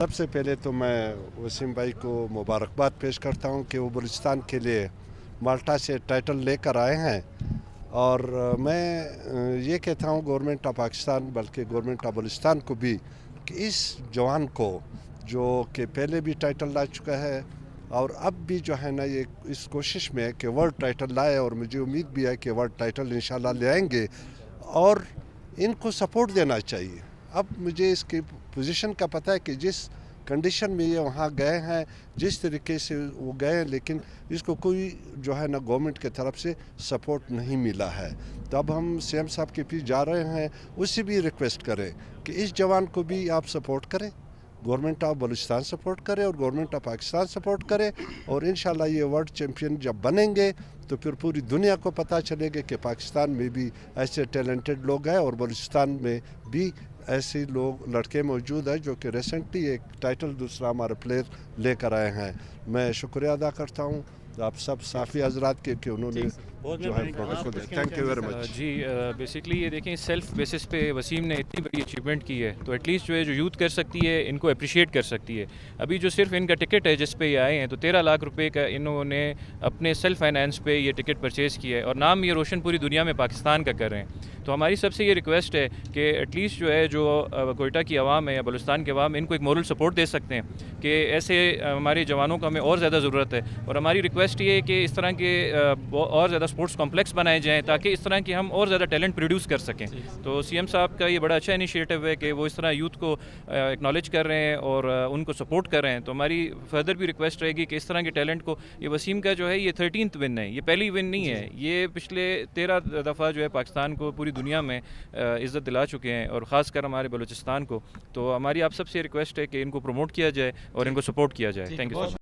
سب سے پہلے تو میں وسیم بھائی کو مبارکباد پیش کرتا ہوں کہ وہ بلوچستان کے لیے مالٹا سے ٹائٹل لے کر آئے ہیں، اور میں یہ کہتا ہوں گورنمنٹ آف پاکستان بلکہ گورنمنٹ آف بلوچستان کو بھی کہ اس جوان کو جو کہ پہلے بھی ٹائٹل لا چکا ہے اور اب بھی جو ہے نا یہ اس کوشش میں ہے کہ ورلڈ ٹائٹل لائے، اور مجھے امید بھی ہے کہ ورلڈ ٹائٹل انشاءاللہ لے آئیں گے، اور ان کو سپورٹ دینا چاہیے۔ اب مجھے اس کی پوزیشن کا پتہ ہے کہ جس کنڈیشن میں یہ وہاں گئے ہیں، جس طریقے سے وہ گئے ہیں، لیکن اس کو کوئی جو ہے نا گورنمنٹ کی طرف سے سپورٹ نہیں ملا ہے۔ تو اب ہم سی ایم صاحب کے پیچھے جا رہے ہیں، اس سے بھی ریکویسٹ کریں کہ اس جوان کو بھی آپ سپورٹ کریں، گورنمنٹ آف بلوچستان سپورٹ کرے اور گورنمنٹ آف پاکستان سپورٹ کرے، اور انشاءاللہ یہ ورلڈ چیمپئن جب بنیں گے تو پھر پوری دنیا کو پتہ چلے گا کہ پاکستان میں بھی ایسے ٹیلنٹڈ لوگ ہیں، اور بلوچستان میں بھی ایسے لوگ لڑکے موجود ہیں جو کہ ریسنٹلی ایک ٹائٹل دوسرا ہمارے پلیئر لے کر آئے ہیں۔ میں شکریہ ادا کرتا ہوں آپ سب صافی حضرات کے کہ انہوں نے جو ہے پروٹوکول دیا۔ Thank you very much. جی بیسکلی یہ دیکھیں سیلف بیسس پہ وسیم نے اتنی بڑی اچیومنٹ کی ہے، تو ایٹ لیسٹ جو ہے جو یوتھ کر سکتی ہے ان کو اپریشیٹ کر سکتی ہے۔ ابھی جو صرف ان کا ٹکٹ ہے جس پہ یہ آئے ہیں تو 13 لاکھ روپے کا انہوں نے اپنے سیلف فائنانس پہ یہ ٹکٹ پرچیز کیا ہے، اور نام یہ روشن پوری دنیا میں پاکستان کا کر رہے ہیں۔ تو ہماری سب سے یہ ریکویسٹ ہے کہ ایٹ لیسٹ جو ہے جو کوئٹہ کی عوام ہے یا بلوچستان کے عوام ان کو ایک مورل سپورٹ دے سکتے ہیں کہ ایسے ہمارے جوانوں کو ہمیں اور زیادہ ضرورت ہے، اور ہماری ریکویسٹ یہ ہے کہ اس طرح کے اور زیادہ اسپورٹس کمپلیکس بنائے جائیں تاکہ اس طرح کی ہم اور زیادہ ٹیلنٹ پروڈیوس کر سکیں۔ تو سی ایم صاحب کا یہ بڑا اچھا انیشیٹو ہے کہ وہ اس طرح یوتھ کو اکنالج کر رہے ہیں اور ان کو سپورٹ کر رہے ہیں۔ تو ہماری فردر بھی ریکویسٹ رہے گی کہ اس طرح کے ٹیلنٹ کو، یہ وسیم کا جو ہے یہ 13th ون ہے، یہ پہلی ون نہیں ہے، یہ پچھلے 13 دفعہ جو ہے پاکستان کو پوری دنیا میں عزت دلا چکے ہیں، اور خاص کر ہمارے بلوچستان کو۔ تو ہماری آپ سب سے ریکویسٹ ہے کہ ان کو پروموٹ کیا جائے اور ان کو سپورٹ کیا جائے۔ Thank you so much.